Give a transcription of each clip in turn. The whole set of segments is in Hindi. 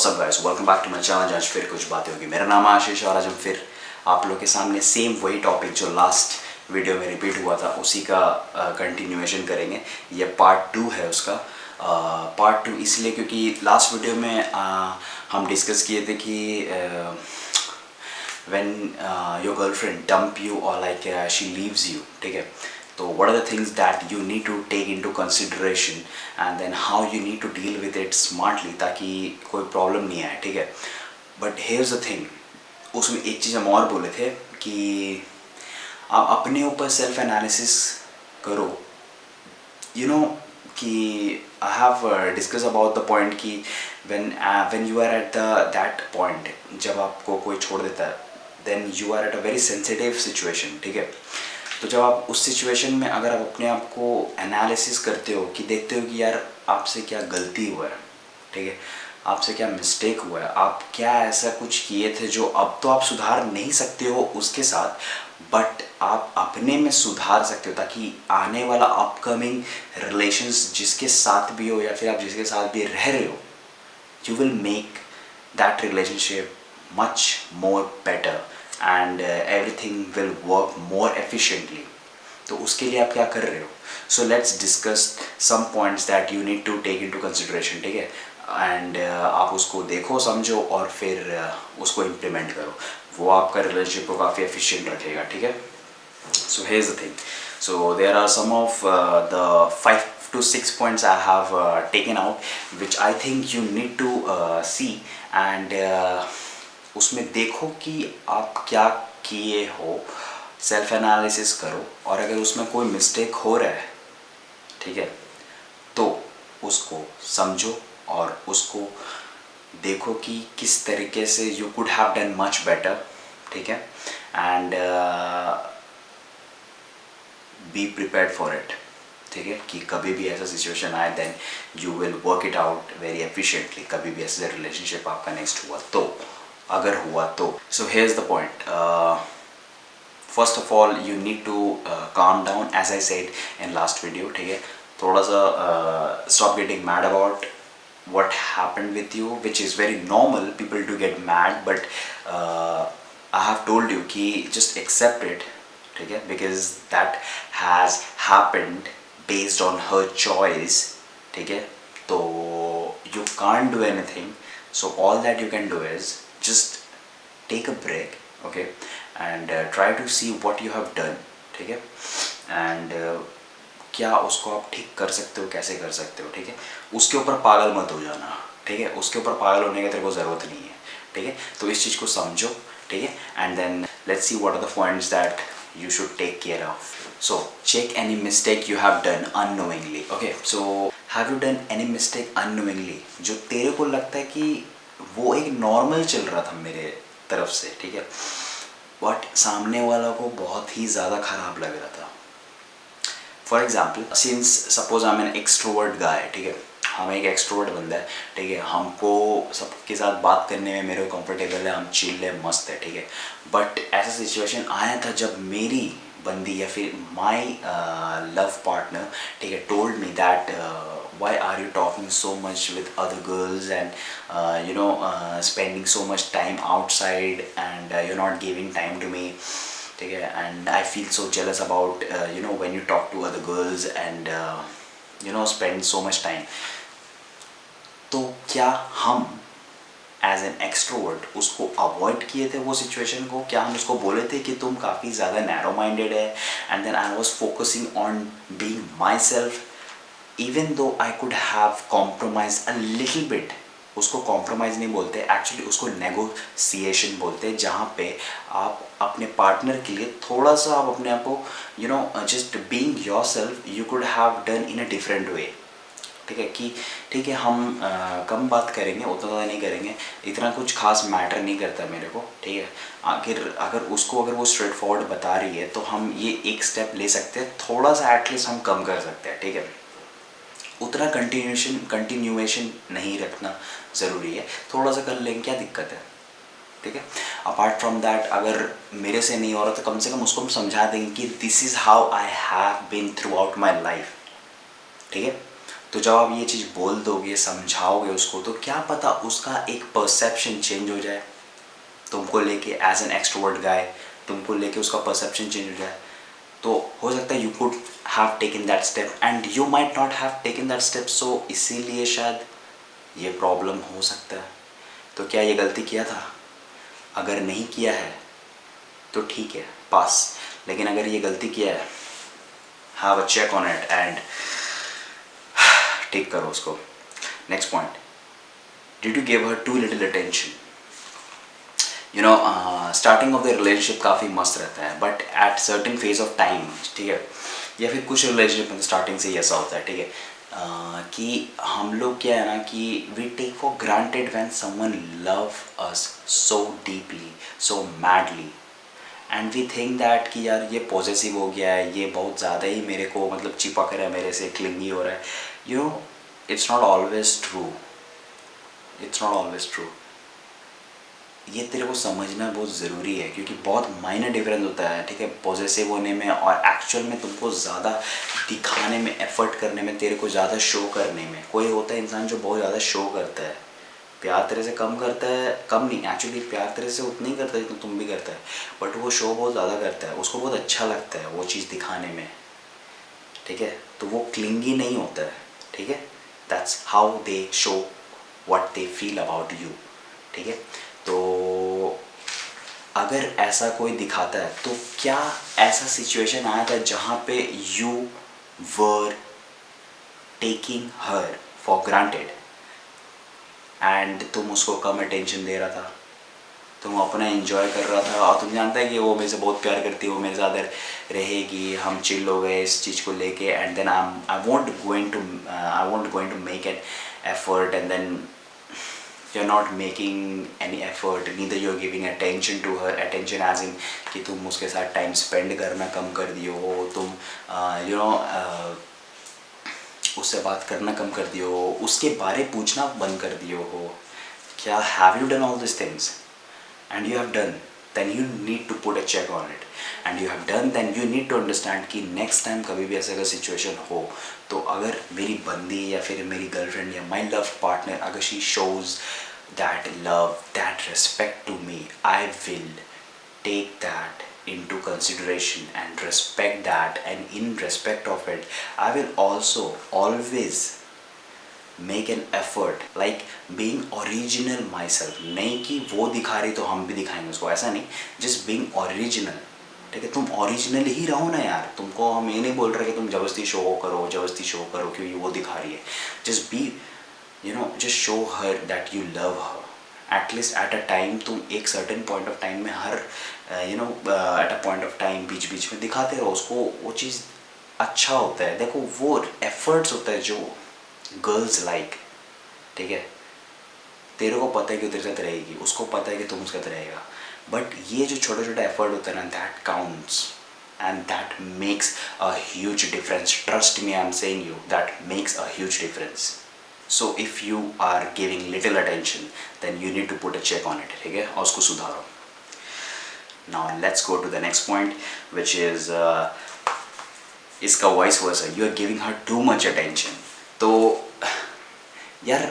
What's up guys, welcome back to my channel. आज फिर कुछ बातें होगी। मेरा नाम है आशीष और आज हम फिर आप लोग के सामने सेम वही टॉपिक जो लास्ट वीडियो में रिपीट हुआ था उसी का कंटिन्यूएशन करेंगे। ये पार्ट 2 है उसका। पार्ट 2 इसलिए क्योंकि लास्ट वीडियो में हम डिस्कस किए थे कि when your girlfriend dump you or like she leaves you, ठीक है, तो what are the things that you need to take into consideration and then how you need to deal with it smartly ताकि कोई प्रॉब्लम नहीं आए, ठीक है। बट here's the thing, उसमें एक चीज़ हम और बोले थे कि आप अपने ऊपर सेल्फ एनालिसिस करो, यू नो कि I have discuss about the point कि when you are at that point, जब आपको कोई छोड़ देता है then you are at a very sensitive situation, ठीक है। तो जब आप उस सिचुएशन में अगर आप अपने आप को एनालिसिस करते हो कि देखते हो कि यार आपसे क्या गलती हुआ है, ठीक है, आपसे क्या मिस्टेक हुआ है, आप क्या ऐसा कुछ किए थे जो अब तो आप सुधार नहीं सकते हो उसके साथ, बट आप अपने में सुधार सकते हो ताकि आने वाला अपकमिंग रिलेशंस जिसके साथ भी हो या फिर आप जिसके साथ भी रह रहे हो, you will make that relationship much more better and everything will work more efficiently. तो उसके लिए आप क्या कर रहे हो? So let's discuss some points that you need to take into consideration, ठीक है, and आप उसको देखो, समझो और फिर उसको implement करो। वो आपका relationship को काफ़ी efficient रखेगा, ठीक है। So here's the thing. So there are some of the 5 to 6 points I have taken out, which I think you need to see and उसमें देखो कि आप क्या किए हो, सेल्फ एनालिसिस करो और अगर उसमें कोई मिस्टेक हो रहा है, ठीक है, तो उसको समझो और उसको देखो कि किस तरीके से you could have done much better, ठीक है, and be prepared for it, ठीक है, कि कभी भी ऐसा सिचुएशन आए then you will work it out very efficiently. कभी भी ऐसे रिलेशनशिप आपका नेक्स्ट हुआ तो, अगर हुआ तो। So here's the point, first of all you need to calm down as I said in last video, ठीक है। थोड़ा सा stop getting mad about what happened with you, which is very normal people to get mad, but I have told you कि just accept it, ठीक है, because that has happened based on her choice, ठीक है, तो you can't do anything, so all that you can do is just take a break, okay, and try to see what you have done, ठीक है, and क्या उसको आप ठीक कर सकते हो, कैसे कर सकते हो, ठीक है। उसके ऊपर पागल मत हो जाना, ठीक है, उसके ऊपर पागल होने की तेरे को ज़रूरत नहीं है, ठीक है। तो इस चीज़ को समझो, ठीक है, and then let's see what are the points that you should take care of. So check any mistake you have done unknowingly, okay, so have you done any mistake unknowingly जो तेरे को लगता है कि वो एक नॉर्मल चल रहा था मेरे तरफ से, ठीक है, बट सामने वाला को बहुत ही ज़्यादा ख़राब लग रहा था। For example, since suppose I am an extrovert guy, ठीक है, हम एक एक्सट्रोवर्ट बंदा है, ठीक है, हमको सबके साथ बात करने में मेरे को कंफर्टेबल है, हम चिल है, मस्त है, ठीक है, बट ऐसा सिचुएशन आया था जब मेरी बंदी या फिर माई लव पार्टनर, ठीक है, told me that why are you talking so much with other girls and you know spending so much time outside and you're not giving time to me, ठीक है, and I feel so jealous about you know when you talk to other girls and you know spend so much time। तो क्या हम एज एन एक्सट्रोवर्ट उसको अवॉइड किए थे वो सिचुएशन को? क्या हम उसको बोले थे कि तुम काफ़ी ज़्यादा नैरो माइंडेड है and then I was focusing on being myself, even though I could have compromise a little bit. उसको कॉम्प्रोमाइज़ नहीं बोलते, एक्चुअली उसको नेगोशिएशन बोलते हैं, जहाँ पे आप अपने पार्टनर के लिए थोड़ा सा आप अपने आप को you know just being your self you could have done in a different way, ठीक है, कि ठीक है हम कम बात करेंगे, उतना ज़्यादा नहीं करेंगे, इतना कुछ खास मैटर नहीं करता मेरे को, ठीक है। आखिर अगर उसको अगर वो स्ट्रेट फॉरवर्ड बता रही है तो हम ये एक स्टेप ले सकते हैं, थोड़ा सा एटलीस्ट हम कम कर सकते हैं, ठीक है। उतना कंटिन्यूएशन नहीं रखना ज़रूरी है, थोड़ा सा कर लेंगे, क्या दिक्कत है, ठीक है। अपार्ट फ्रॉम दैट, अगर मेरे से नहीं हो रहा तो कम से कम उसको हम समझा देंगे कि this is how I have been throughout my life, ठीक है। तो जब आप ये चीज़ बोल दोगे, समझाओगे उसको, तो क्या पता उसका एक परसेप्शन चेंज हो जाए तुमको लेके। एज एन एक्सट्रोवर्ट गाय तुमको लेके उसका परसेप्शन चेंज हो जाए। तो हो सकता है you could have taken that step and you might not have taken that step, so इसीलिए शायद ये प्रॉब्लम हो सकता है। तो क्या ये गलती किया था? अगर नहीं किया है तो ठीक है, पास। लेकिन अगर ये गलती किया है, have a check on it and ठीक करो उसको। Next point, did you give her too little attention? You know, starting off the relationship काफ़ी मस्त रहता है, but at certain phase of time, ठीक है, या फिर कुछ रिलेशनशिप में स्टार्टिंग से ही ऐसा होता है, ठीक है, कि हम लोग क्या है ना कि we take for granted when someone love us so deeply, so madly, and we think that कि यार ये पॉजेसिव हो गया है, ये बहुत ज़्यादा ही मेरे को मतलब चिपक रहा है, मेरे से क्लिंगी हो रहा है। You know, it's not always true, it's not always true. ये तेरे को समझना बहुत ज़रूरी है, क्योंकि बहुत माइनर डिफरेंस होता है, ठीक है, पॉजेसिव होने में और एक्चुअल में तुमको ज़्यादा दिखाने में, एफर्ट करने में, तेरे को ज़्यादा शो करने में। कोई होता है इंसान जो बहुत ज़्यादा शो करता है, प्यार तेरे से कम करता है, कम नहीं एक्चुअली, प्यार तेरे से उतना ही करता है जितना तुम भी करता है, बट वो शो बहुत ज़्यादा करता है, उसको बहुत अच्छा लगता है वो चीज़ दिखाने में, ठीक है, तो वो क्लिंगी नहीं होता है, ठीक है। That's how they show what they feel about you, ठीक है। तो अगर ऐसा कोई दिखाता है, तो क्या ऐसा सिचुएशन आया था जहाँ पे you were taking her for granted and तुम उसको कम अटेंशन दे रहा था, तुम अपना एंजॉय कर रहा था, और तुम जानता है कि वो मेरे से बहुत प्यार करती है, वो मेरे साथ रहेगी, हम चिल हो गए इस चीज़ को लेके, and then I won't going to make an effort, and then you're not making any effort, neither you're giving attention to her, attention as in कि तुम उसके साथ टाइम स्पेंड करना कम कर दियो हो, तुम यू नो उससे बात करना कम कर दियो हो, उसके बारे पूछना बंद कर दियो हो। क्या have you done all this things? And you have done, then you need to put a check on it, and you have done, then you need to understand कि next time कभी भी ऐसा का सिचुएशन हो, तो अगर मेरी बंदी या फिर मेरी गर्लफ्रेंड या माई लव पार्टनर अगर she shows that love, that respect to me, I will take that into consideration and respect that, and in respect of it I will also always make an effort like being original my self. नहीं कि वो दिखा रही तो हम भी दिखाएंगे उसको, ऐसा नहीं, जस्ट बीइंग ओरिजिनल, ठीक है। तुम ओरिजिनल ही रहो ना यार, तुमको हम ये नहीं बोल रहे कि तुम जबरदस्ती शो करो क्योंकि वो दिखा रही है। Just be, you know, just show her that you love her at least at a time. तुम एक सर्टेन पॉइंट ऑफ टाइम में हर you know at a point of time बीच बीच में दिखाते रहो उसको, वो चीज़ अच्छा होता है। देखो वो एफर्ट्स होता है जो गर्ल्स लाइक, ठीक है। तेरे को पता है कि वो तेरे साथ रहेगी, उसको पता है कि तुम उसके साथ रहेगा, बट ये जो छोटा छोटा एफर्ट होता है ना, that counts and that makes a huge difference. Trust me, I am saying you, that makes a huge difference. So if you are giving little attention then you need to put a check on it, ठीक है, और उसको सुधारो। Now let's go to the next point which is इसका vice versa, you are giving her too much attention. तो यार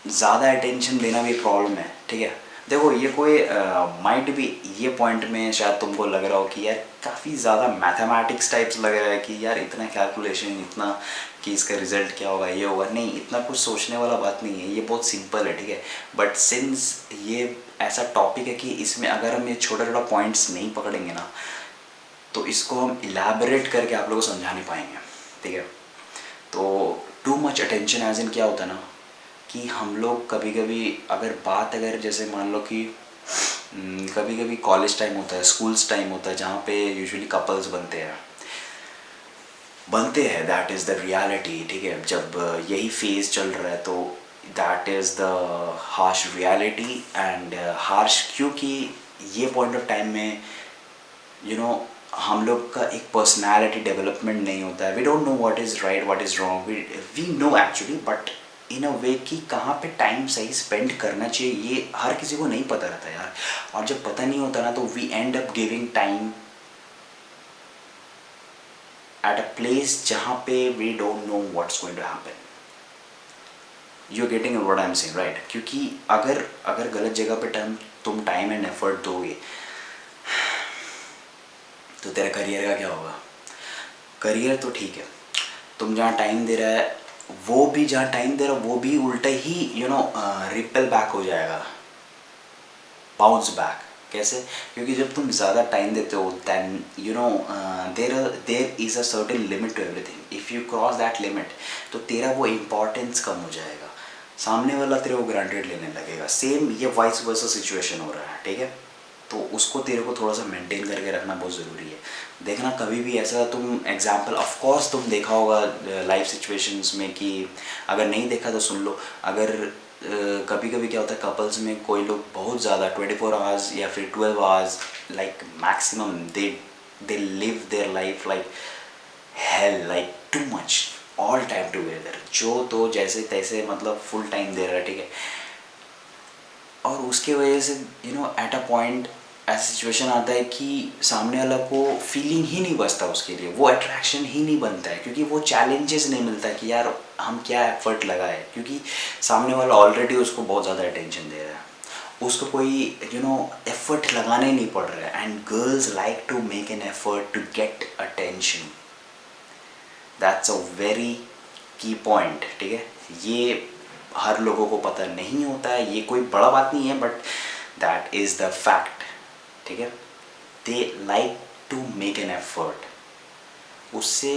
ज़्यादा अटेंशन देना भी प्रॉब्लम है, ठीक है। देखो ये कोई माइट भी ये पॉइंट में शायद तुमको लग रहा हो कि यार काफ़ी ज़्यादा मैथमेटिक्स टाइप्स लग रहा है कि यार इतना कैलकुलेशन, इतना कि इसका रिजल्ट क्या होगा, ये होगा। नहीं, इतना कुछ सोचने वाला बात नहीं है, ये बहुत सिंपल है, ठीक है। बट सिंस ये ऐसा टॉपिक है कि इसमें अगर हम ये छोटा छोटा पॉइंट्स नहीं पकड़ेंगे ना, तो इसको हम इलेबोरेट करके आप लोगों को समझा नहीं पाएंगे, ठीक है। तो too much attention as in क्या होता है ना कि हम लोग कभी कभी अगर जैसे मान लो कि कभी कभी कॉलेज टाइम होता है, स्कूल्स टाइम होता है, जहाँ पे यूजुअली कपल्स बनते हैं, दैट इज़ द रियलिटी, ठीक है। जब यही फेज चल रहा है तो that is the harsh reality. And harsh क्योंकि ये पॉइंट ऑफ टाइम में यू नो हम लोग का एक पर्सनालिटी डेवलपमेंट नहीं होता है। We don't know what is right, what is wrong, we know actually, but in a way कि कहाँ पे टाइम सही स्पेंड करना चाहिए ये हर किसी को नहीं पता रहता यार। और जब पता नहीं होता ना, तो we end up giving time at a place जहाँ पे we don't know what's going to happen, you are getting what I am saying, right? क्योंकि अगर गलत जगह पे तुम टाइम एंड एफर्ट दोगे तो तेरा करियर का क्या होगा? करियर तो ठीक है, तुम जहाँ टाइम दे रहा है वो भी, जहाँ टाइम दे रहा है वो भी उल्टा ही रिपेल बैक हो जाएगा, बाउंस बैक। कैसे? क्योंकि जब तुम ज़्यादा टाइम देते हो then there is a certain limit to everything. If you cross that limit तो तेरा वो इम्पोर्टेंस कम हो जाएगा, सामने वाला तेरे को ग्रांटेड लेने लगेगा। सेम ये वाइस वर्सा सिचुएशन हो रहा है, ठीक है? तो उसको तेरे को थोड़ा सा मेंटेन करके रखना बहुत ज़रूरी है। देखना कभी भी ऐसा तुम एग्जाम्पल, ऑफ कोर्स तुम देखा होगा लाइफ सिचुएशंस में, कि अगर नहीं देखा तो सुन लो। अगर कभी कभी क्या होता है कपल्स में, कोई लोग बहुत ज़्यादा 24 आवर्स या फिर 12 hours like maximum they live their life like hell, like too much, all time together, जो तो जैसे तैसे मतलब फुल टाइम दे रहा है, ठीक है? और उसके वजह से एट अ पॉइंट ऐसा सिचुएशन आता है कि सामने वाला को फीलिंग ही नहीं बचता उसके लिए, वो अट्रैक्शन ही नहीं बनता है, क्योंकि वो चैलेंजेस नहीं मिलता है कि यार हम क्या एफर्ट लगाए, क्योंकि सामने वाला ऑलरेडी उसको बहुत ज़्यादा अटेंशन दे रहा है, उसको कोई एफर्ट लगाने नहीं पड़ रहा है। And girls like to make an effort to get attention, that's a very key point, ठीक है? ये हर लोगों को पता नहीं होता है, ये कोई बड़ा बात नहीं है, but that is the fact, ठीक है? They like to make an effort उससे,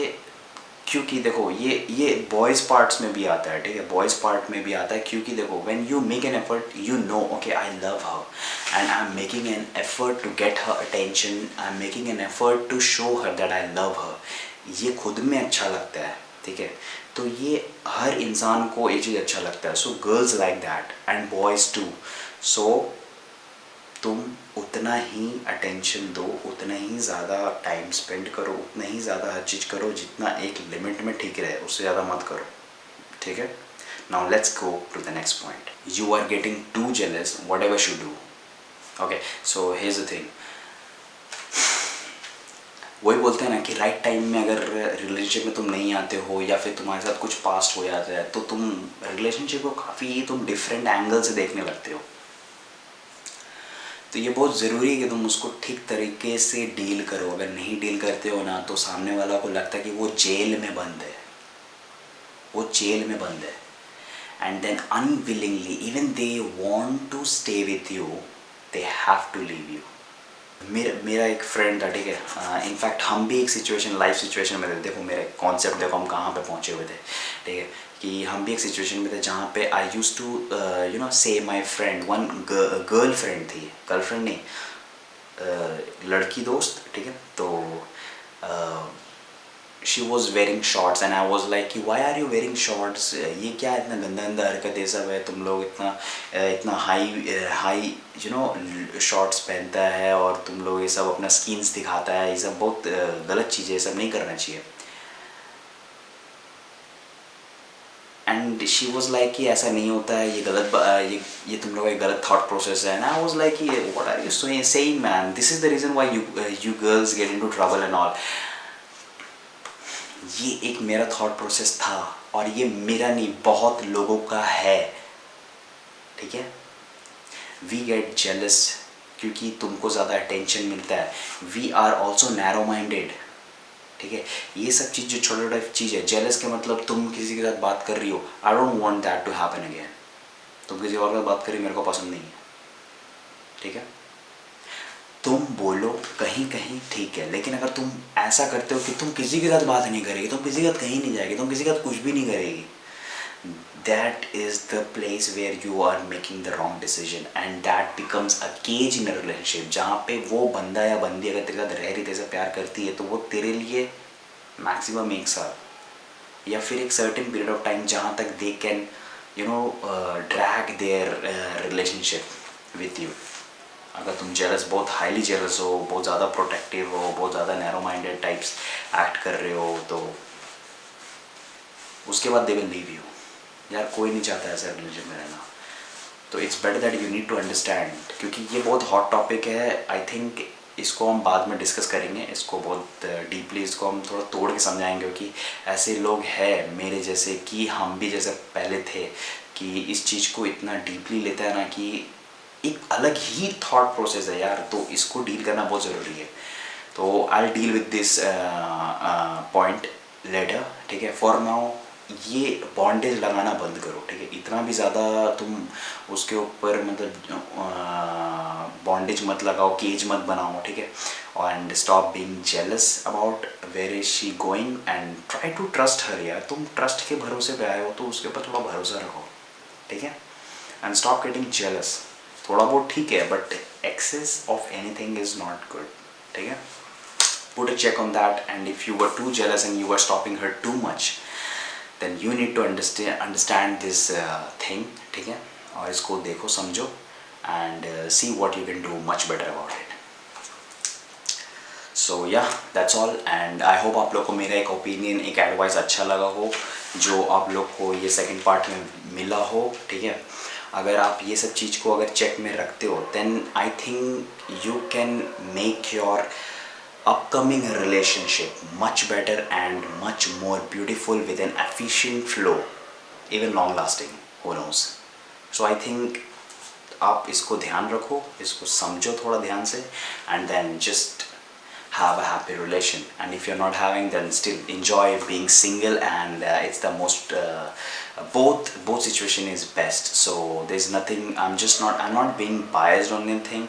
क्योंकि देखो ये बॉयज़ पार्ट्स में भी आता है, ठीक है? बॉयज़ पार्ट में भी आता है, क्योंकि देखो when you make an effort you know okay I love her and I am making an effort to get her attention, I am making an effort to show her that I love her, ये खुद में अच्छा लगता है, ठीक है? तो ये हर इंसान को ये चीज़ अच्छा लगता है। So girls like that and boys too. सो तुम उतना ही अटेंशन दो, उतना ही ज़्यादा टाइम स्पेंड करो, उतना ही ज़्यादा हर चीज़ करो जितना एक लिमिट में ठीक रहे, उससे ज़्यादा मत करो, ठीक है? Now let's go to the next point. You are getting too jealous whatever should do. Okay, so here's the thing, वही बोलते हैं ना कि राइट टाइम में अगर रिलेशनशिप में तुम नहीं आते हो या फिर तुम्हारे साथ कुछ पास्ट हो जाता है तो तुम रिलेशनशिप को काफ़ी तुम डिफरेंट एंगल से देखने लगते हो। तो ये बहुत ज़रूरी है कि तुम उसको ठीक तरीके से डील करो। अगर नहीं डील करते हो ना तो सामने वाला को लगता है कि वो जेल में बंद है, वो जेल में बंद है, and then unwillingly even they want to stay with you, they have to leave you. मेरा एक फ्रेंड था, ठीक है? इनफैक्ट हम भी एक सिचुएशन, लाइफ सिचुएशन में थे। देखो मेरे कॉन्सेप्ट देखो हम कहाँ पे पहुँचे हुए थे, ठीक है? कि हम भी एक सिचुएशन में थे जहाँ पे आई use to say my friend, one girl friend थी, गर्लफ्रेंड नहीं, लड़की दोस्त, ठीक है? तो she was wearing shorts and I was like कि why are you wearing shorts, ये क्या इतना गंदा गंदा हरकत ये सब है, तुम लोग इतना हाई शॉर्ट्स पहनता है और तुम लोग ये सब अपना स्किन्स दिखाता है, ये सब बहुत गलत चीज़ है, ये सब नहीं करना चाहिए। एंड शी वॉज लाइक कि ऐसा नहीं होता है, ये गलत ये तुम लोग का गलत थॉट प्रोसेस है। एंड आई वॉज लाइक कि what are you saying man, this is the reason why you girls get into trouble and all. ये एक मेरा थॉट प्रोसेस था और ये मेरा नहीं, बहुत लोगों का है, ठीक है? वी गेट जेलस क्योंकि तुमको ज़्यादा अटेंशन मिलता है। We are also narrow minded, ठीक है? ये सब चीज़ जो छोटा छोटा चीज़ है, जेलस के मतलब तुम किसी के साथ बात कर रही हो, I don't want that to happen again. तुम किसी और के साथ बात कर रही हो, मेरे को पसंद नहीं है, ठीक है? तुम बोलो कहीं कहीं ठीक है, लेकिन अगर तुम ऐसा करते हो कि तुम किसी के साथ बात नहीं करेगी, तुम किसी के साथ कहीं नहीं जाएगी, तुम किसी के साथ कुछ भी नहीं करेगी, that is the place where you are making the wrong decision and that becomes a cage in a relationship। जहाँ पे वो बंदा या बंदी अगर तेरे साथ रह रही, तेरे से प्यार करती है, तो वो तेरे लिए मैक्सिमम एक साल या फिर एक सर्टेन पीरियड ऑफ टाइम जहाँ तक they can drag their relationship with you. अगर तुम जेलस, बहुत हाईली जेलस हो, बहुत ज़्यादा प्रोटेक्टिव हो, बहुत ज़्यादा नैरो माइंडेड टाइप्स एक्ट कर रहे हो, तो उसके बाद दे विल लीव यू। यार कोई नहीं चाहता ऐसा रिलेशन में रहना। तो it's better that you need to understand, क्योंकि ये बहुत हॉट टॉपिक है। आई थिंक इसको हम बाद में डिस्कस करेंगे, इसको बहुत डीपली इसको हम थोड़ा तोड़ के समझाएंगे, क्योंकि ऐसे लोग हैं मेरे जैसे कि हम भी जैसे पहले थे कि कि इस चीज़ को इतना डीपली लेता है ना कि एक अलग ही थॉट प्रोसेस है यार, तो इसको डील करना बहुत ज़रूरी है। तो I deal with this point later, ठीक है। फॉर नाउ ये बॉन्डेज लगाना बंद करो, ठीक है। इतना भी ज़्यादा तुम उसके ऊपर मतलब बॉन्डेज मत लगाओ, केज मत बनाओ, ठीक है। And stop being jealous about where is she going and try to trust her यार। तुम ट्रस्ट के भरोसे पे आए हो तो उसके ऊपर थोड़ा भरोसा रखो, ठीक है। And stop getting jealous. थोड़ा बहुत ठीक है but excess of anything is not good, ठीक है। Put a check on that, and if you were too jealous and you were stopping her too much, then you need to understand this thing, ठीक है। और इसको देखो समझो and see what you can do much better about it. So yeah, that's all, and I hope आप लोग को मेरा एक ओपिनियन, एक एडवाइस अच्छा लगा हो, जो आप लोग को ये सेकंड पार्ट में मिला हो, ठीक है। अगर आप ये सब चीज़ को अगर चेक में रखते हो then I think you can make your upcoming relationship much better and much more beautiful with an efficient flow, even long lasting, who knows. So I think आप इसको ध्यान रखो, इसको समझो थोड़ा ध्यान से, and then just have a happy relation. And if you're not having, then still enjoy being single, and it's the most both situation is best. So there's nothing, I'm not being biased on anything.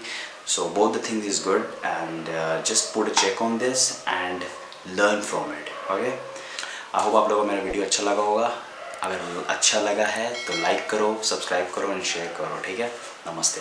So both the things is good, and just put a check on this and learn from it, okay. I hope आप लोगों को मेरा वीडियो अच्छा लगा होगा। अगर अच्छा लगा है तो लाइक करो, सब्सक्राइब करो एंड शेयर करो, ठीक है। नमस्ते।